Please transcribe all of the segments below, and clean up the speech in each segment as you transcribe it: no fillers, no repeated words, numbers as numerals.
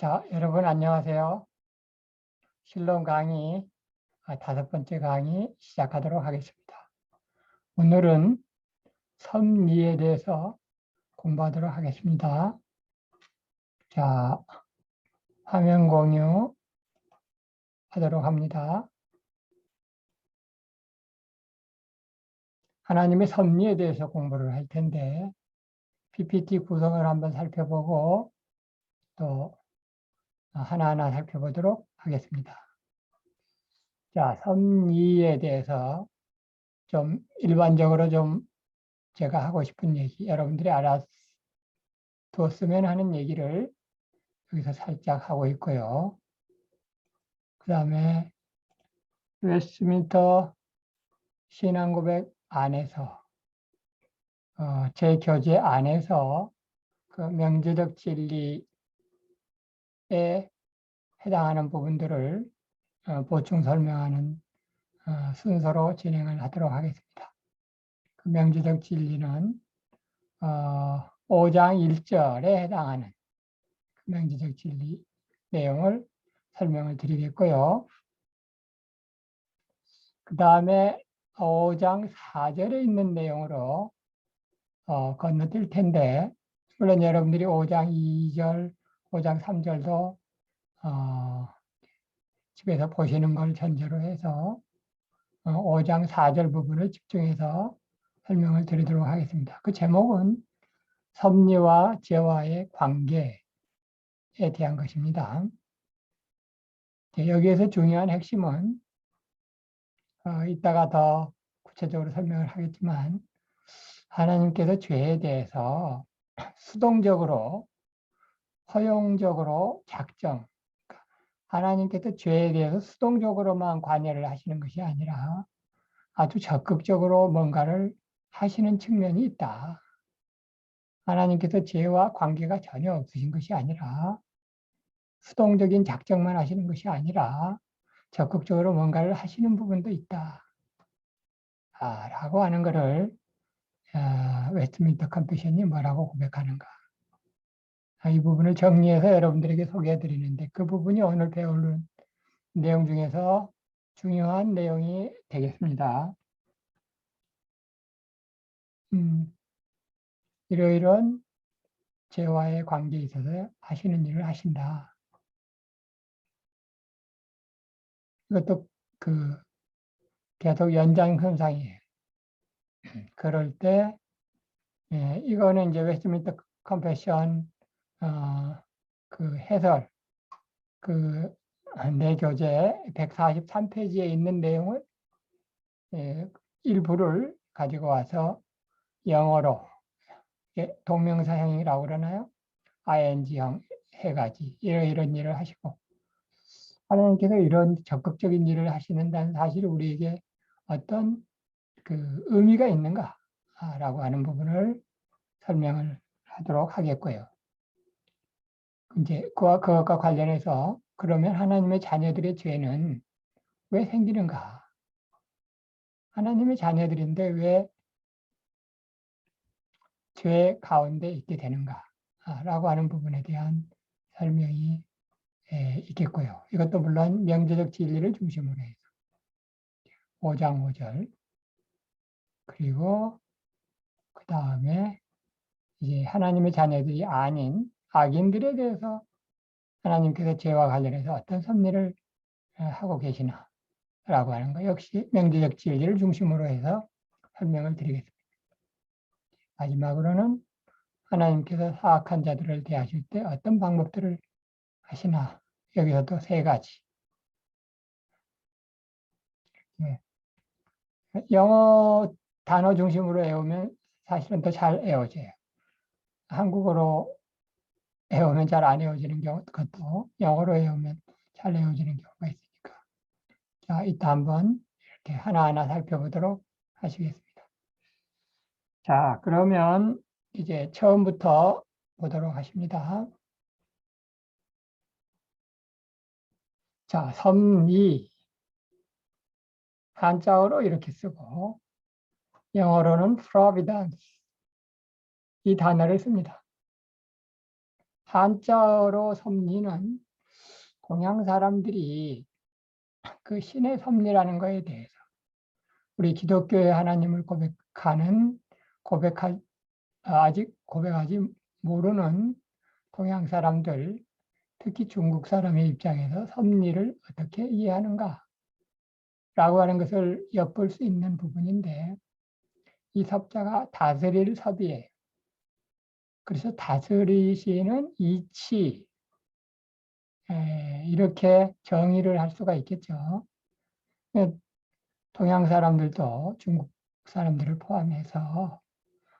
자, 여러분 안녕하세요. 실론 강의 5번째 강의 시작하도록 하겠습니다. 오늘은 섭리에 대해서 공부하도록 하겠습니다. 자, 화면 공유 하도록 합니다. 하나님의 섭리에 대해서 공부를 할 텐데 PPT 구성을 한번 살펴보고 또 하나하나 살펴보도록 하겠습니다. 자, 섭리에 대해서 좀 일반적으로 좀 제가 하고 싶은 얘기, 여러분들이 알아두었으면 하는 얘기를 여기서 살짝 하고 있고요. 그 다음에 웨스트민스터 신앙고백 안에서 제 교재 안에서 그 명제적 진리에 해당하는 부분들을 보충 설명하는 순서로 진행을 하도록 하겠습니다. 그 명제적 진리는 5장 1절에 해당하는 그 명제적 진리 내용을 설명을 드리겠고요. 그 다음에 5장 4절에 있는 내용으로 건너뛸 텐데, 물론 여러분들이 5장 2절, 5장 3절도 집에서 보시는 걸 전제로 해서 5장 4절 부분을 집중해서 설명을 드리도록 하겠습니다. 그 제목은 섭리와 죄와의 관계에 대한 것입니다. 여기에서 중요한 핵심은 이따가 더 구체적으로 설명을 하겠지만, 하나님께서 죄에 대해서 수동적으로, 허용적으로 작정, 하나님께서 죄에 대해서 수동적으로만 관여를 하시는 것이 아니라 아주 적극적으로 뭔가를 하시는 측면이 있다. 하나님께서 죄와 관계가 전혀 없으신 것이 아니라 수동적인 작정만 하시는 것이 아니라 적극적으로 뭔가를 하시는 부분도 있다. 라고 하는 것을 웨스트민스터 컨페션이 뭐라고 고백하는가. 이 부분을 정리해서 여러분들에게 소개해 드리는데, 그 부분이 오늘 배울 내용 중에서 중요한 내용이 되겠습니다. 이러이러한 죄와의 관계에 있어서 하시는 일을 하신다. 이것도 계속 연장선상이에요. 그럴 때, 이거는 이제 웨스트민스터 컨페션 그 해설, 내 교재 143페이지에 있는 내용을 일부를 가지고 와서 영어로 동명사형이라고 그러나요? ing형 해가지 이런 일을 하시고, 하나님께서 이런 적극적인 일을 하시는다는 사실이 우리에게 어떤 그 의미가 있는가라고 하는 부분을 설명을 하도록 하겠고요. 이제 그것과 관련해서 그러면 하나님의 자녀들의 죄는 왜 생기는가? 하나님의 자녀들인데 왜 죄 가운데 있게 되는가? 라고 하는 부분에 대한 설명이 있겠고요. 이것도 물론 명제적 진리를 중심으로 해서 5장 5절, 그리고 그 다음에 이제 하나님의 자녀들이 아닌 악인들에 대해서 하나님께서 죄와 관련해서 어떤 섭리를 하고 계시나 라고 하는 것 역시 명제적 진리를 중심으로 해서 설명을 드리겠습니다. 마지막으로는 하나님께서 사악한 자들을 대하실 때 어떤 방법들을 하시나, 여기서도 3가지. 영어 단어 중심으로 외우면 사실은 더 잘 외워져요. 한국어로 외우면 잘 안 외워지는 것도 영어로 외우면 잘 외워지는 경우가 있으니까. 자, 이따 한번 이렇게 하나하나 살펴보도록 하시겠습니다. 자, 그러면 이제 처음부터 보도록 하십니다. 자, 섭리. 한자어로 이렇게 쓰고 영어로는 providence 이 단어를 씁니다. 한자어로 섭리는 동양 사람들이 그 신의 섭리라는 거에 대해서 우리 기독교의 하나님을 아직 고백하지 모르는 동양 사람들, 특히 중국 사람의 입장에서 섭리를 어떻게 이해하는가 라고 하는 것을 엿볼 수 있는 부분인데, 이 섭자가 다스릴 섭이에요. 그래서 다스리시는 이치, 이렇게 정의를 할 수가 있겠죠. 동양 사람들도 중국 사람들을 포함해서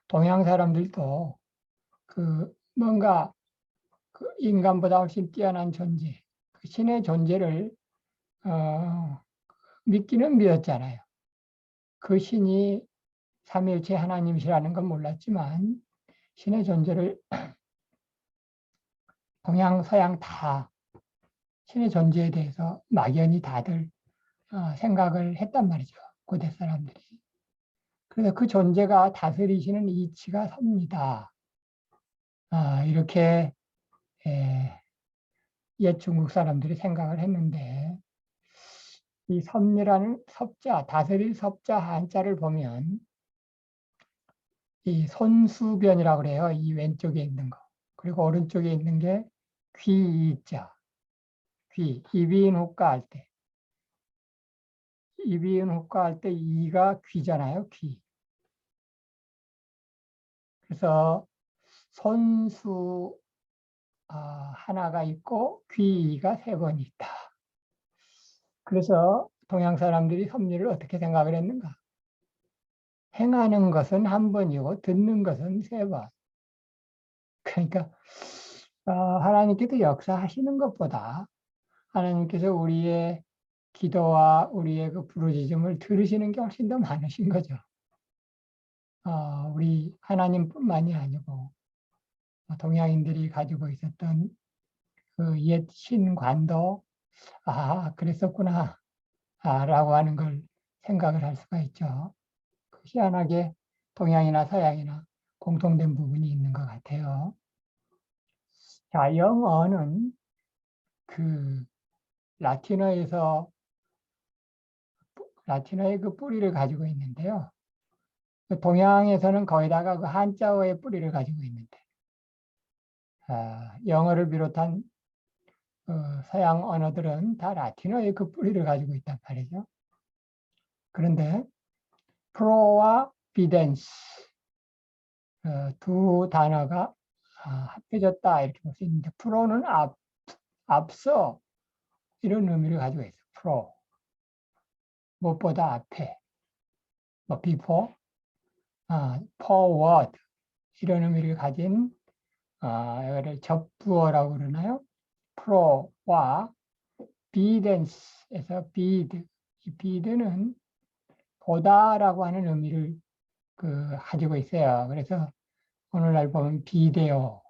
동양 사람들도 그 뭔가 그 인간보다 훨씬 뛰어난 존재, 그 신의 존재를 믿기는 믿었잖아요. 그 신이 삼위일체 하나님이시라는 건 몰랐지만 신의 존재를 동양 서양 다 신의 존재에 대해서 막연히 다들 생각을 했단 말이죠. 고대 사람들이. 그래서 그 존재가 다스리시는 이치가 섭니다. 이렇게 옛 중국 사람들이 생각을 했는데, 이 섭리라는 섭자, 다스릴 섭자 한자를 보면 이 손수변이라고 그래요. 이 왼쪽에 있는 거. 그리고 오른쪽에 있는 게 귀이자, 귀, 이비인 후과 할 때. 이비인 후과 할 때 이가 귀잖아요. 귀. 그래서 손수 하나가 있고 귀가 세 번 있다. 그래서 동양 사람들이 섭리를 어떻게 생각을 했는가? 행하는 것은 한 번이고 듣는 것은 세 번. 그러니까 하나님께서 역사하시는 것보다 하나님께서 우리의 기도와 우리의 그 부르짖음을 들으시는 게 훨씬 더 많으신 거죠. 우리 하나님뿐만이 아니고 동양인들이 가지고 있었던 그 옛 신관도 그랬었구나 라고 하는 걸 생각을 할 수가 있죠. 희한하게 동양이나 서양이나 공통된 부분이 있는 것 같아요. 자, 영어는 그 라틴어의 그 뿌리를 가지고 있는데요. 동양에서는 거의다가 그 한자어의 뿌리를 가지고 있는데, 영어를 비롯한 서양 언어들은 다 라틴어의 그 뿌리를 가지고 있단 말이죠. 그런데 프로와 비덴스 두 단어가 합해졌다 이렇게 볼 수 있는데, 프로는 앞서 이런 의미를 가지고 있어요. 프로, 무엇보다 앞에, 뭐 before, forward 이런 의미를 가진 이거를 접두어라고 그러나요? 프로와 비덴스에서 비드, 이 비드는 보다라고 하는 의미를 가지고 있어요. 그래서 오늘날 보면 비데오,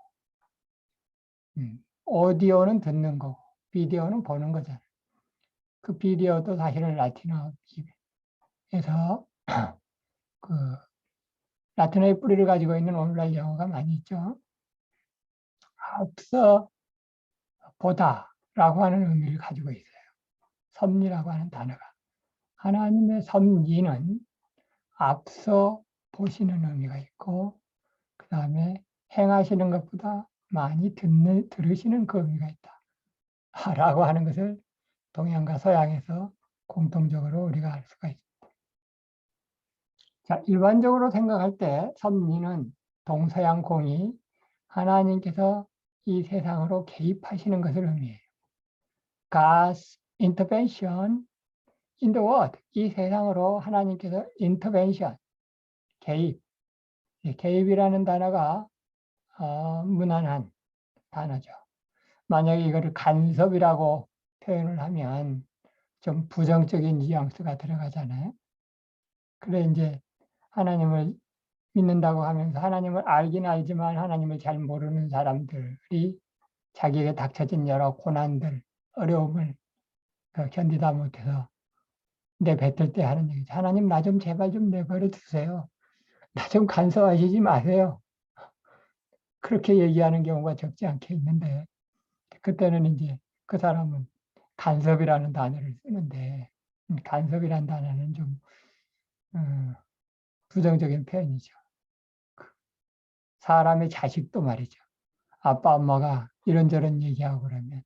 오디오는 듣는 거고 비디오는 보는 거잖아요. 그 비디오도 사실은 라틴어에서 그 라틴어의 뿌리를 가지고 있는 오늘날 영어가 많이 있죠. 앞서 보다라고 하는 의미를 가지고 있어요. 섭리라고 하는 단어가. 하나님의 섭리는 앞서 보시는 의미가 있고, 그 다음에 행하시는 것보다 많이 들으시는 그 의미가 있다. 라고 하는 것을 동양과 서양에서 공통적으로 우리가 알 수가 있습니다. 자, 일반적으로 생각할 때 섭리는 동서양 공이 하나님께서 이 세상으로 개입하시는 것을 의미해요. God's intervention in the world. 이 세상으로 하나님께서 intervention, 개입. 개입이라는 단어가 무난한 단어죠. 만약에 이거를 간섭이라고 표현을 하면 좀 부정적인 뉘앙스가 들어가잖아요. 그래 이제 하나님을 믿는다고 하면서 하나님을 알긴 알지만 하나님을 잘 모르는 사람들이 자기에게 닥쳐진 여러 고난들, 어려움을 견디다 못해서 내뱉을 때 하는 얘기죠. 하나님 나 좀 제발 좀 내버려 두세요. 나 좀 간섭하시지 마세요. 그렇게 얘기하는 경우가 적지 않게 있는데 그때는 이제 그 사람은 간섭이라는 단어를 쓰는데 간섭이라는 단어는 좀 어, 부정적인 표현이죠. 사람의 자식도 말이죠. 아빠, 엄마가 이런저런 얘기하고 그러면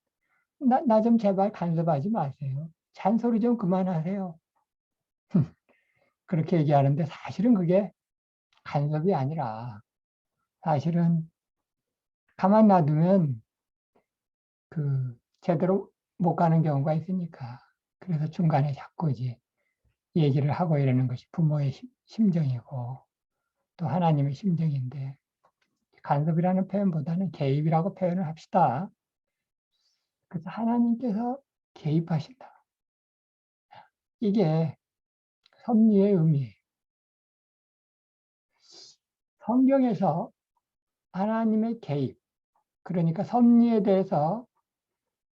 나 좀 제발 간섭하지 마세요. 잔소리 좀 그만하세요. 그렇게 얘기하는데 사실은 그게 간섭이 아니라 사실은 가만 놔두면 제대로 못 가는 경우가 있으니까 그래서 중간에 자꾸 이제 얘기를 하고 이러는 것이 부모의 심정이고 또 하나님의 심정인데 간섭이라는 표현보다는 개입이라고 표현을 합시다. 그래서 하나님께서 개입하신다. 이게 섭리의 의미예요. 성경에서 하나님의 개입, 그러니까 섭리에 대해서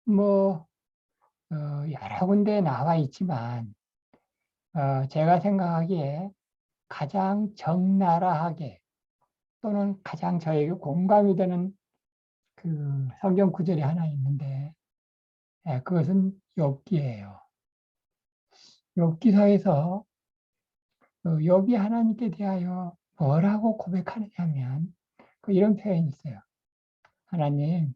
뭐 여러 군데 나와 있지만 제가 생각하기에 가장 적나라하게 또는 가장 저에게 공감이 되는 그 성경 구절이 하나 있는데 그것은 욥기예요. 욥기서에서 욥이 하나님께 대하여 뭐라고 고백하느냐면 이런 표현이 있어요. 하나님,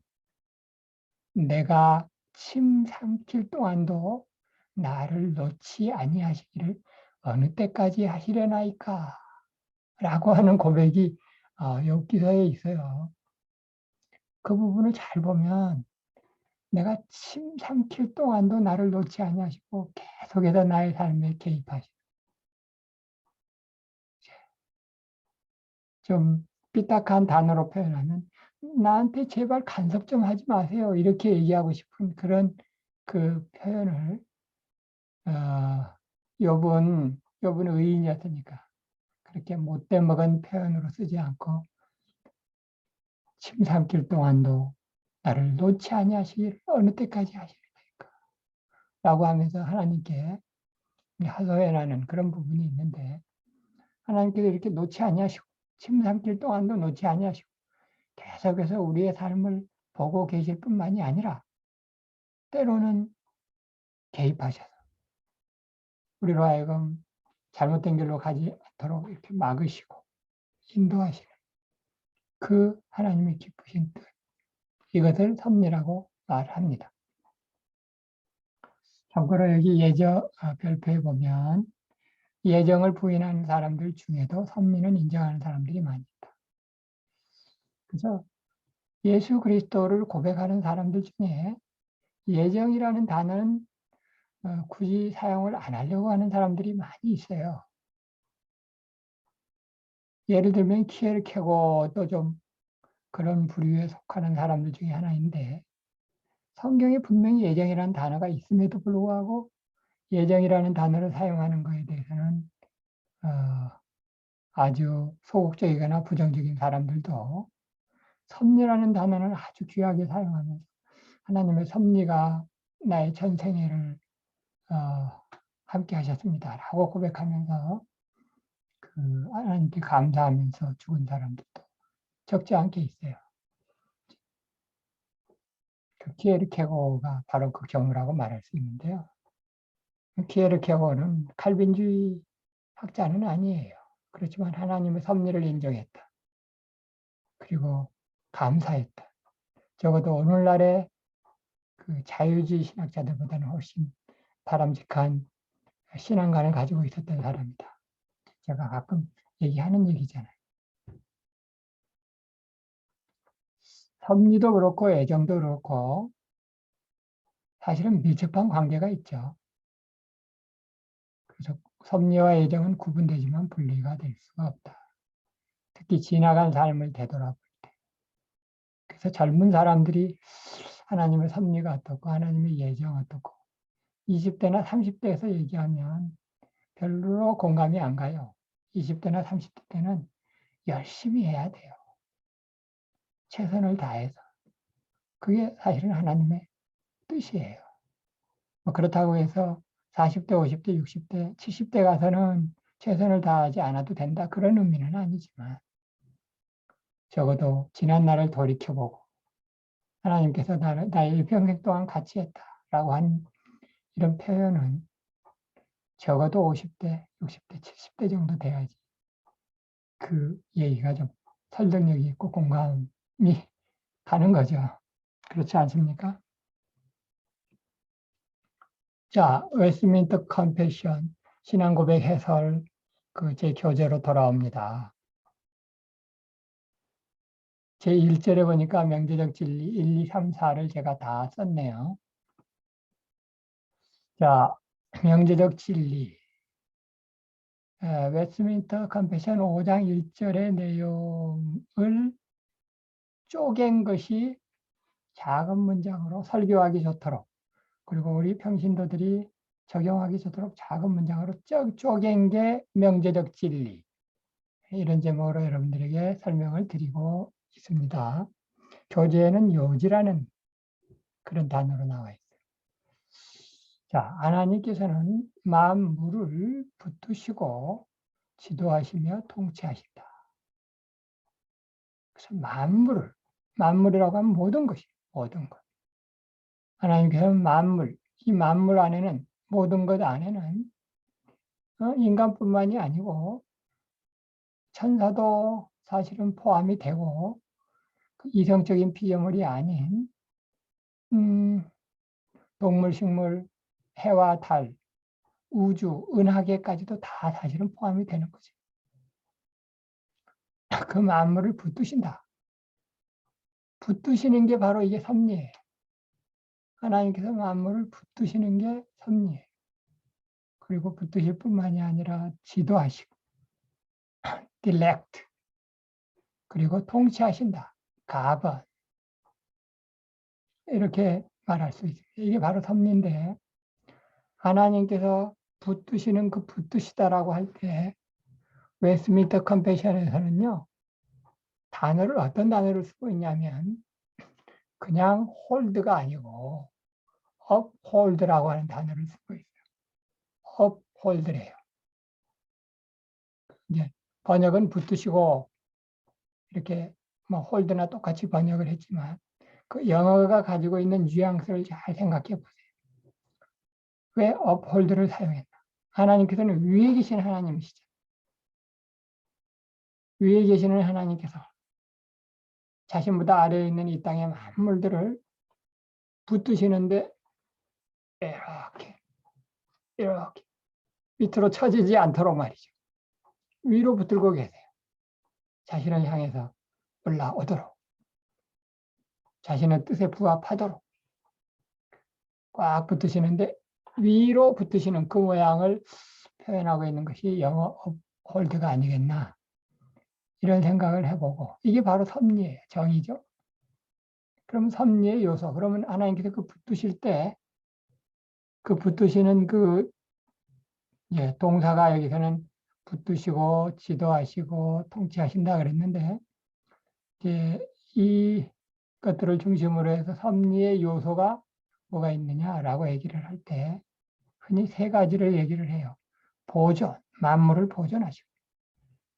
내가 침 삼킬 동안도 나를 놓지 아니하시기를 어느 때까지 하시려나이까? 라고 하는 고백이 욥기서에 있어요. 그 부분을 잘 보면 내가 침 삼킬 동안도 나를 놓지 아니하시고 계속해서 나의 삶에 개입하시고 좀 삐딱한 단어로 표현하면 나한테 제발 간섭 좀 하지 마세요. 이렇게 얘기하고 싶은 그런 그 표현을 욥은 의인이었으니까 그렇게 못돼 먹은 표현으로 쓰지 않고 침 삼킬 동안도 나를 놓지 아니하시기를 어느 때까지 하시리까 라고 하면서 하나님께 하소연하는 그런 부분이 있는데 하나님께서 이렇게 놓지 아니하시고 침 삼킬 동안도 놓지 아니하시고 계속해서 우리의 삶을 보고 계실 뿐만이 아니라 때로는 개입하셔서 우리로 하여금 잘못된 길로 가지 않도록 이렇게 막으시고 인도하시는 그 하나님의 기쁘신 뜻, 이것을 섭리라고 말합니다. 참고로 여기 별표에 보면 예정을 부인하는 사람들 중에도 섭리는 인정하는 사람들이 많이 있다. 그래서 예수 그리스도를 고백하는 사람들 중에 예정이라는 단어는 굳이 사용을 안 하려고 하는 사람들이 많이 있어요. 예를 들면 키에르케고도 좀 그런 부류에 속하는 사람들 중에 하나인데 성경에 분명히 예정이라는 단어가 있음에도 불구하고 예정이라는 단어를 사용하는 것에 대해서는 아주 소극적이거나 부정적인 사람들도 섭리라는 단어는 아주 귀하게 사용하면서 하나님의 섭리가 나의 전생애를 함께 하셨습니다라고 고백하면서 하나님께 감사하면서 죽은 사람들도 적지 않게 있어요. 키에르케고가 바로 그 경우라고 말할 수 있는데요. 키에르케고는 칼빈주의 학자는 아니에요. 그렇지만 하나님의 섭리를 인정했다. 그리고 감사했다. 적어도 오늘날의 그 자유주의 신학자들보다는 훨씬 바람직한 신앙관을 가지고 있었던 사람이다. 제가 가끔 얘기하는 얘기잖아요. 섭리도 그렇고 애정도 그렇고 사실은 밀접한 관계가 있죠. 그래서 섭리와 애정은 구분되지만 분리가 될 수가 없다. 특히 지나간 삶을 되돌아볼 때. 그래서 젊은 사람들이 하나님의 섭리가 어떻고 하나님의 예정 어떻고 20대나 30대에서 얘기하면 별로 공감이 안 가요. 20대나 30대 때는 열심히 해야 돼요. 최선을 다해서. 그게 사실은 하나님의 뜻이에요. 그렇다고 해서 40대, 50대, 60대, 70대 가서는 최선을 다하지 않아도 된다. 그런 의미는 아니지만 적어도 지난 날을 돌이켜보고 하나님께서 나의 일평생 동안 같이 했다라고 한 이런 표현은 적어도 50대, 60대, 70대 정도 돼야지 그 얘기가 좀 설득력이 있고 공감이 가는 거죠. 그렇지 않습니까? 자, 웨스트민스터 컨페션 신앙 고백 해설 그 제 교재로 돌아옵니다. 제 1절에 보니까 명제적 진리 1, 2, 3, 4를 제가 다 썼네요. 자, 명제적 진리. 웨스트민스터 컨페션 5장 1절의 내용을 쪼갠 것이 작은 문장으로 설교하기 좋도록, 그리고 우리 평신도들이 적용하기 좋도록 작은 문장으로 쪼갠 게 명제적 진리. 이런 제목으로 여러분들에게 설명을 드리고 있습니다. 교재에는 요지라는 그런 단어로 나와 있어요. 자, 하나님께서는 만물을 붙드시고 지도하시며 통치하신다. 그래서 만물이라고 하면 모든 것이 모든 것. 하나님께서는 이 만물 안에는 모든 것 안에는 인간뿐만이 아니고 천사도 사실은 포함이 되고 그 이성적인 피조물이 아닌 동물, 식물, 해와 달, 우주, 은하계까지도 다 사실은 포함이 되는 거죠. 그 만물을 붙드신다. 붙드시는 게 바로 이게 섭리예요. 하나님께서 만물을 붙드시는 게 섭리예요. 그리고 붙드실 뿐만이 아니라 지도하시고, direct, 그리고 통치하신다. govern. 이렇게 말할 수 있습니다. 이게 바로 섭리인데, 하나님께서 붙드시는 그 붙드시다라고 할 때, 웨스트민스터 컨펜션에서는요, 어떤 단어를 쓰고 있냐면, 그냥 홀드가 아니고, uphold라고 하는 단어를 쓰고 있어요. uphold래요. 이제 번역은 붙드시고, 이렇게 뭐 홀드나 똑같이 번역을 했지만, 그 영어가 가지고 있는 뉘앙스를 잘 생각해 보세요. 왜 uphold를 사용했나? 하나님께서는 위에 계신 하나님이시죠. 위에 계시는 하나님께서 자신보다 아래에 있는 이 땅의 만물들을 붙드시는데 이렇게 밑으로 처지지 않도록 말이죠. 위로 붙들고 계세요. 자신을 향해서 올라오도록, 자신의 뜻에 부합하도록 꽉 붙으시는데 위로 붙으시는 그 모양을 표현하고 있는 것이 영어 홀드가 아니겠나, 이런 생각을 해보고, 이게 바로 섭리예요. 정의죠. 그럼 섭리의 요소. 그러면 하나님께서 그 붙드실 때, 그 붙드시는 동사가 여기서는 붙드시고 지도하시고 통치하신다 그랬는데, 이 것들을 중심으로 해서 섭리의 요소가 뭐가 있느냐라고 얘기를 할 때 흔히 세 가지를 얘기를 해요. 보존, 만물을 보존하시고,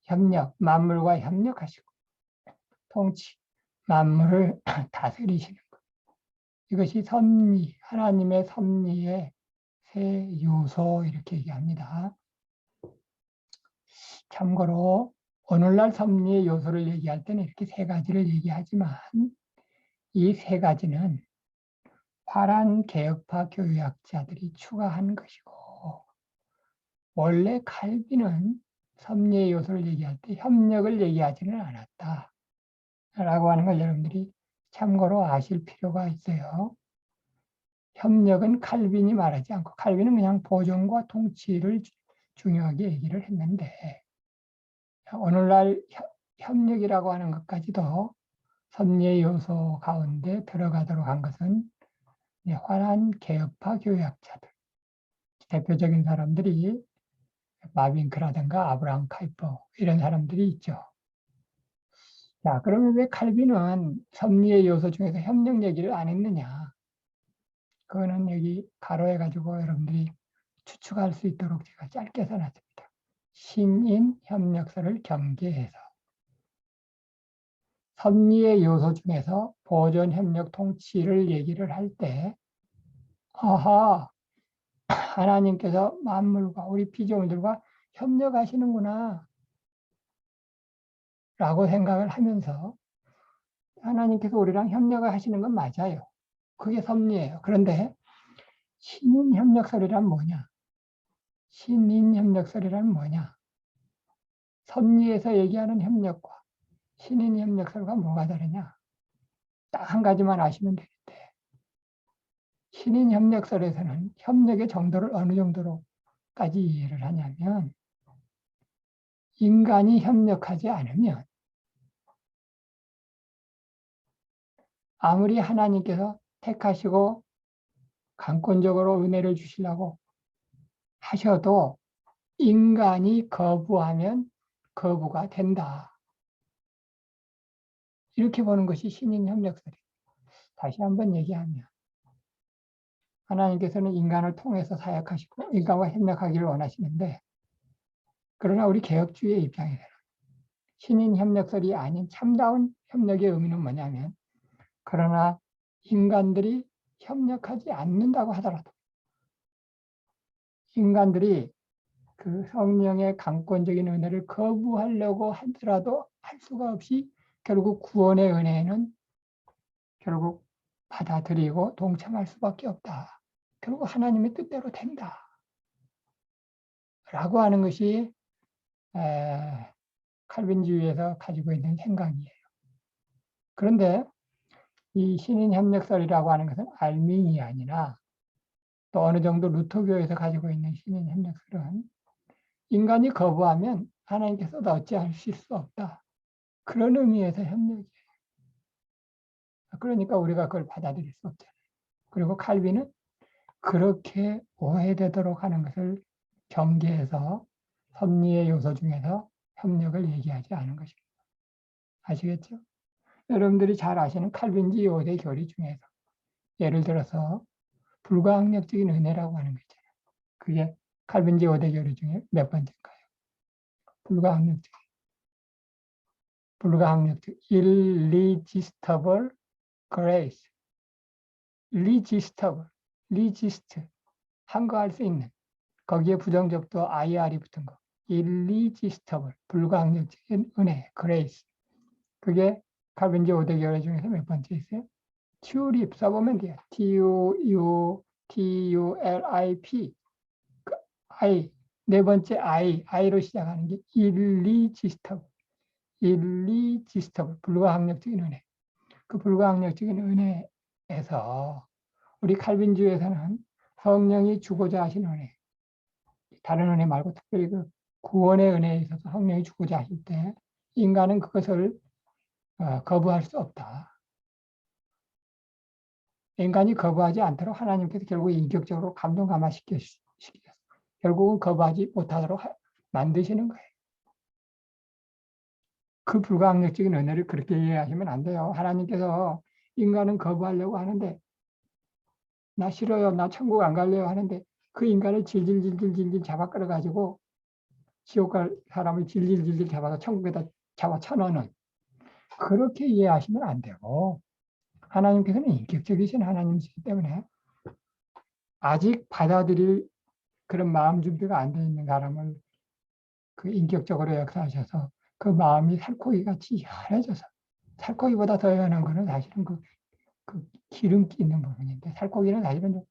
협력, 만물과 협력하시고, 통치, 만물을 다스리시는 것. 이것이 섭리, 하나님의 섭리의 세 요소, 이렇게 얘기합니다. 참고로 오늘날 섭리의 요소를 얘기할 때는 이렇게 세 가지를 얘기하지만, 이 세 가지는 화란 개혁파 교회학자들이 추가한 것이고, 원래 칼빈은 섭리의 요소를 얘기할 때 협력을 얘기하지는 않았다 라고 하는 걸 여러분들이 참고로 아실 필요가 있어요. 협력은 칼빈이 말하지 않고, 칼빈은 그냥 보존과 통치를 중요하게 얘기를 했는데, 오늘날 협력이라고 하는 것까지도 섭리의 요소 가운데 들어가도록 한 것은 화란 개혁파 교회학자들, 대표적인 사람들이 마빈크라든가 아브라함 카이퍼, 이런 사람들이 있죠. 자, 그러면 왜 칼빈은 섭리의 요소 중에서 협력 얘기를 안 했느냐? 그거는 여기 가로해 가지고 여러분들이 추측할 수 있도록 제가 짧게 써놨습니다. 신인 협력서를 경계해서. 섭리의 요소 중에서 보존, 협력, 통치를 얘기를 할 때, 아하, 하나님께서 만물과 우리 피조물들과 협력하시는구나 라고 생각을 하면서 하나님께서 우리랑 협력을 하시는 건 맞아요. 그게 섭리예요. 그런데 신인협력설이란 뭐냐? 신인협력설이란 뭐냐? 섭리에서 얘기하는 협력과 신인협력설과 뭐가 다르냐? 딱 한 가지만 아시면 되는데 신인협력설에서는 협력의 정도를 어느 정도로까지 이해를 하냐면 인간이 협력하지 않으면 아무리 하나님께서 택하시고 강권적으로 은혜를 주시려고 하셔도 인간이 거부하면 거부가 된다. 이렇게 보는 것이 신인협력설이에요. 다시 한번 얘기하면 하나님께서는 인간을 통해서 사역하시고 인간과 협력하기를 원하시는데 그러나 우리 개혁주의의 입장에서는 신인협력설이 아닌 참다운 협력의 의미는 뭐냐면 그러나 인간들이 협력하지 않는다고 하더라도 인간들이 그 성령의 강권적인 은혜를 거부하려고 하더라도 할 수가 없이 결국 구원의 은혜는 결국 받아들이고 동참할 수밖에 없다. 결국 하나님의 뜻대로 된다. 라고 하는 것이 칼빈주의에서 가지고 있는 생각이에요. 그런데 이 신인협력설이라고 하는 것은 알미니안이나 또 어느 정도 루터교에서 가지고 있는 신인협력설은 인간이 거부하면 하나님께서 어찌하실 수 없다. 그런 의미에서 협력이에요. 그러니까 우리가 그걸 받아들일 수 없잖아요. 그리고 칼빈은 그렇게 오해되도록 하는 것을 경계해서 섭리의 요소 중에서 협력을 얘기하지 않은 것입니다. 아시겠죠? 여러분들이 잘 아시는 칼빈지 5대 교리 중에서 예를 들어서 불가항력적인 은혜라고 하는 거 있잖아요. 그게 칼빈지 5대 교리 중에 몇 번째일까요? 불가항력적 irresistible grace, resist, 한거할 수 있는 거기에 부정적도 ir이 붙은 거 irresistible, 불가항력적인 은혜, grace. 그게 칼빈지 5대 교리 중에서 몇 번째 있어요? 튤립 써보면 돼요. TULIP. 그 I, 네 번째 I로 시작하는 게 irresistible, 불가항력적인 은혜. 그 불가항력적인 은혜에서 우리 칼빈주의에서는 성령이 주고자 하신 은혜, 다른 은혜 말고 특별히 그 구원의 은혜에 있어서 성령이 주고자 하실 때 인간은 그것을 거부할 수 없다. 인간이 거부하지 않도록 하나님께서 결국 인격적으로 감동 감화시키셔서 결국은 거부하지 못하도록 만드시는 거예요. 그 불가항력적인 은혜를 그렇게 이해하시면 안 돼요. 하나님께서 인간은 거부하려고 하는데 나 싫어요, 나 천국 안 갈래요 하는데 그 인간을 질질질질질질 잡아 끌어가지고 지옥 갈 사람을 질질질질 잡아서 천국에다 잡아 쳐넣는 그렇게 이해하시면 안 되고 하나님께서는 인격적이신 하나님이시기 때문에 아직 받아들일 그런 마음 준비가 안 돼 있는 사람을 그 인격적으로 역사하셔서 그 마음이 살코기 같이 연해져서 살코기보다 더 연한 거는 사실은 그 기름기 있는 부분인데 살코기는 사실은 좀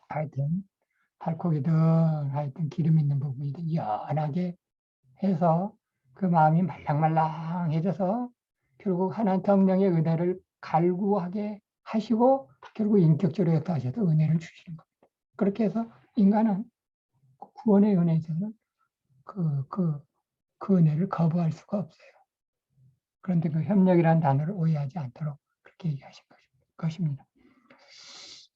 하여튼 살코기든 하여튼 기름 있는 부분이든 연하게 해서 그 마음이 말랑말랑해져서 결국 하나님 성령의 은혜를 갈구하게 하시고 결국 인격적으로 역사하셔서 은혜를 주시는 겁니다. 그렇게 해서 인간은 구원의 은혜에 있어서는 그 은혜를 거부할 수가 없어요. 그런데 그 협력이라는 단어를 오해하지 않도록 그렇게 얘기하신 것입니다.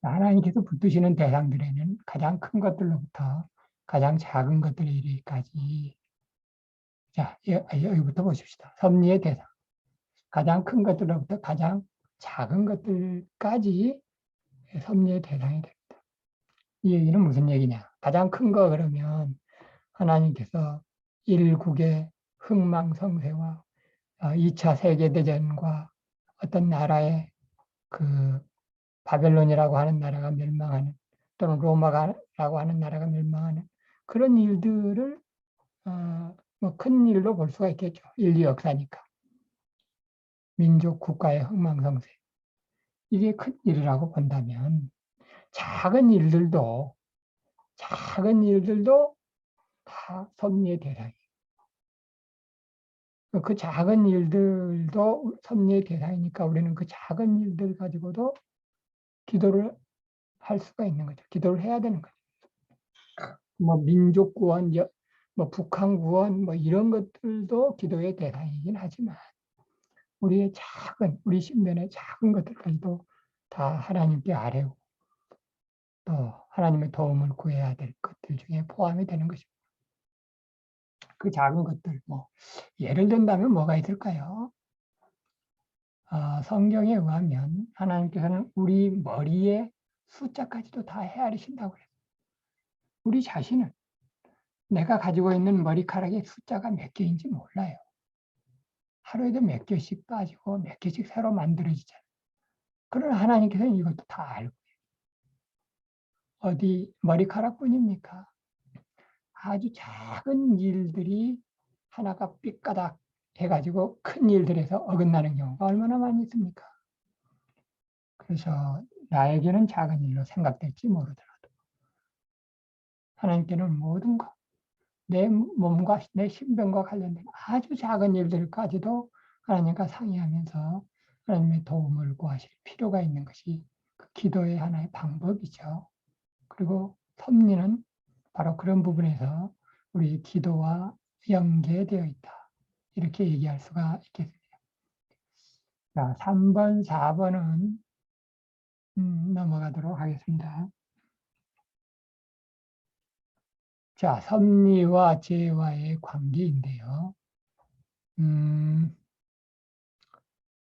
하나님께서 붙드시는 대상들에는 가장 큰 것들로부터 가장 작은 것들에 이르기까지 자, 여기부터 보십시다. 섭리의 대상. 가장 큰 것들로부터 가장 작은 것들까지 섭리의 대상이 됩니다. 이 얘기는 무슨 얘기냐? 가장 큰 거 그러면 하나님께서 일국의 흥망성쇠와 2차 세계대전과 어떤 나라의 그 바벨론이라고 하는 나라가 멸망하는 또는 로마라고 하는 나라가 멸망하는 그런 일들을 뭐 큰 일로 볼 수가 있겠죠. 인류 역사니까. 민족 국가의 흥망성쇠. 이게 큰 일이라고 본다면 작은 일들도 다 섭리의 대상이에요. 그 작은 일들도 섭리의 대상이니까 우리는 그 작은 일들 가지고도 기도를 할 수가 있는 거죠. 기도를 해야 되는 거죠. 뭐 민족 구원, 뭐 북한 구원, 뭐 이런 것들도 기도의 대상이긴 하지만 우리 신변의 작은 것들까지도 다 하나님께 아뢰고 또 하나님의 도움을 구해야 될 것들 중에 포함이 되는 것입니다. 그 작은 것들, 뭐 예를 든다면 뭐가 있을까요? 성경에 의하면 하나님께서는 우리 머리의 숫자까지도 다 헤아리신다고 그래요. 우리 자신은 내가 가지고 있는 머리카락의 숫자가 몇 개인지 몰라요. 하루에도 몇 개씩 빠지고 몇 개씩 새로 만들어지잖아요. 그러나 하나님께서는 이것도 다 알고 어디 머리카락뿐입니까? 아주 작은 일들이 하나가 삐까닥 해가지고 큰 일들에서 어긋나는 경우가 얼마나 많이 있습니까? 그래서 나에게는 작은 일로 생각될지 모르더라도 하나님께는 모든 것, 내 몸과 내 신병과 관련된 아주 작은 일들까지도 하나님과 상의하면서 하나님의 도움을 구하실 필요가 있는 것이 그 기도의 하나의 방법이죠. 그리고 섭리는 바로 그런 부분에서 우리 기도와 연계되어 있다. 이렇게 얘기할 수가 있겠습니다. 자, 3번, 4번은 넘어가도록 하겠습니다. 자, 섭리와 재와의 관계인데요.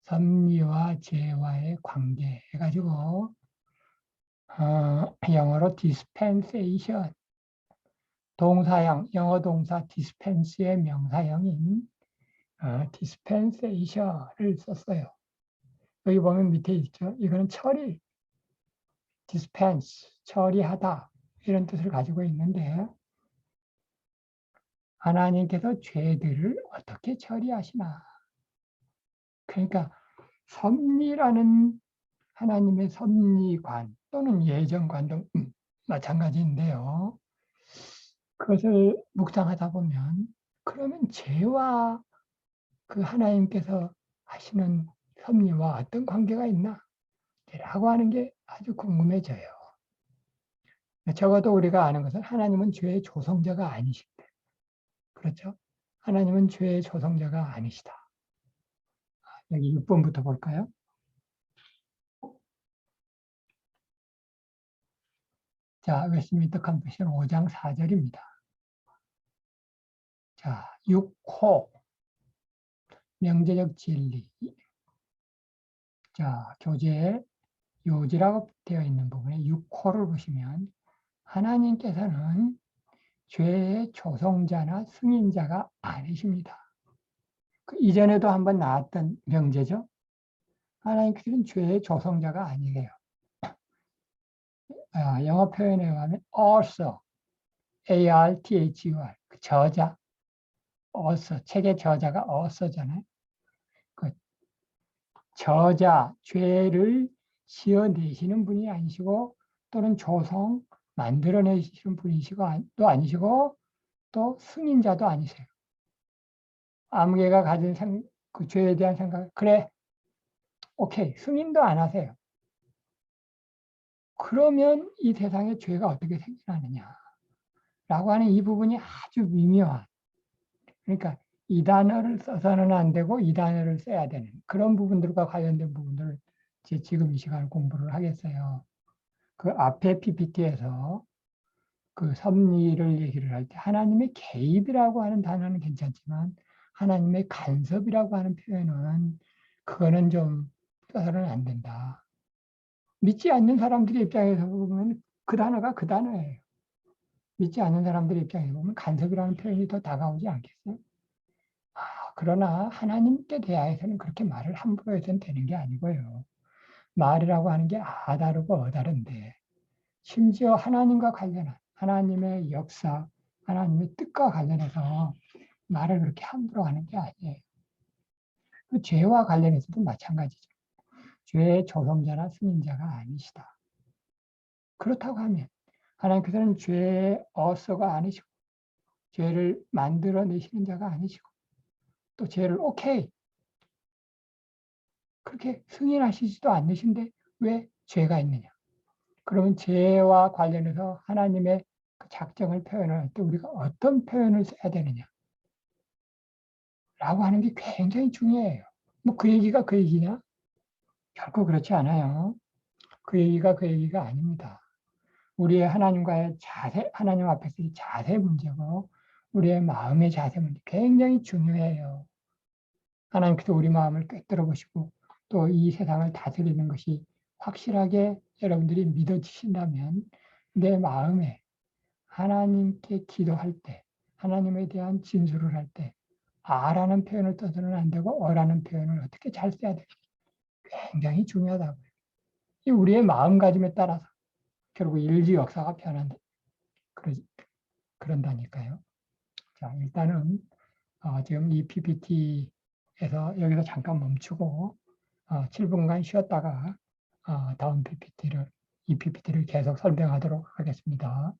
섭리와 재와의 관계 해가지고 영어로 dispensation, 동사형, 영어 동사 dispense의 명사형인 dispensation을 썼어요. 여기 보면 밑에 있죠. 이거는 처리, dispense, 처리하다 이런 뜻을 가지고 있는데 하나님께서 죄들을 어떻게 처리하시나. 그러니까 섭리라는 하나님의 섭리관 또는 예정관도 마찬가지인데요. 그것을 묵상하다 보면 그러면 죄와 그 하나님께서 하시는 섭리와 어떤 관계가 있나? 라고 하는 게 아주 궁금해져요. 적어도 우리가 아는 것은 하나님은 죄의 조성자가 아니시다. 그렇죠? 하나님은 죄의 조성자가 아니시다. 여기 6번부터 볼까요? 자, 웨스트민스터 컨페션 5장 4절입니다. 자, 6호 명제적 진리. 자, 교재에 요지라고 되어 있는 부분에 6호를 보시면 하나님께서는 죄의 조성자나 승인자가 아니십니다. 그 이전에도 한번 나왔던 명제죠. 하나님께서는 죄의 조성자가 아니래요. 영어 표현에 의하면 author, A-R-T-H-U-R, 그 저자, author, 책의 저자가 author잖아요. 그 저자, 죄를 지어내시는 분이 아니시고 또는 조성, 만들어내시는 분이시고 또 아니시고 또 승인자도 아니세요. 아무개가 가진 그 죄에 대한 생각, 그래, 오케이, 승인도 안 하세요. 그러면 이 세상에 죄가 어떻게 생겨나느냐라고 하는 이 부분이 아주 미묘한, 그러니까 이 단어를 써서는 안 되고 이 단어를 써야 되는 그런 부분들과 관련된 부분들을 지금 이 시간에 공부를 하겠어요. 그 앞에 PPT에서 그 섭리를 얘기를 할 때 하나님의 개입이라고 하는 단어는 괜찮지만 하나님의 간섭이라고 하는 표현은 그거는 좀 써서는 안 된다. 믿지 않는 사람들의 입장에서 보면 그 단어가 그 단어예요. 믿지 않는 사람들의 입장에서 보면 간섭이라는 표현이 더 다가오지 않겠어요? 그러나 하나님께 대하여서는 그렇게 말을 함부로 해서는 되는 게 아니고요. 말이라고 하는 게 아다르고 어다른데 심지어 하나님과 관련한 하나님의 역사, 하나님의 뜻과 관련해서 말을 그렇게 함부로 하는 게 아니에요. 그 죄와 관련해서도 마찬가지죠. 죄의 조성자나 승인자가 아니시다. 그렇다고 하면 하나님께서는 죄의 어서가 아니시고 죄를 만들어내시는 자가 아니시고 또 죄를 오케이 그렇게 승인하시지도 않으신데 왜 죄가 있느냐. 그러면 죄와 관련해서 하나님의 그 작정을 표현할 때 우리가 어떤 표현을 써야 되느냐라고 하는 게 굉장히 중요해요. 뭐 그 얘기가 그 얘기냐? 결코 그렇지 않아요. 그 얘기가 그 얘기가 아닙니다. 우리의 하나님과의 자세, 하나님 앞에서의 자세 문제고 우리의 마음의 자세 문제 굉장히 중요해요. 하나님께서 우리 마음을 꿰뚫어 보시고 또 이 세상을 다스리는 것이 확실하게 여러분들이 믿어지신다면 내 마음에 하나님께 기도할 때, 하나님에 대한 진술을 할 때, 아라는 표현을 써서는 안 되고, 어라는 표현을 어떻게 잘 써야 될지 굉장히 중요하다고요. 이 우리의 마음가짐에 따라서 결국 인류 역사가 변한다. 그런다니까요. 자, 일단은, 지금 이 PPT에서 여기서 잠깐 멈추고, 7분간 쉬었다가, 다음 PPT를, 이 PPT를 계속 설명하도록 하겠습니다.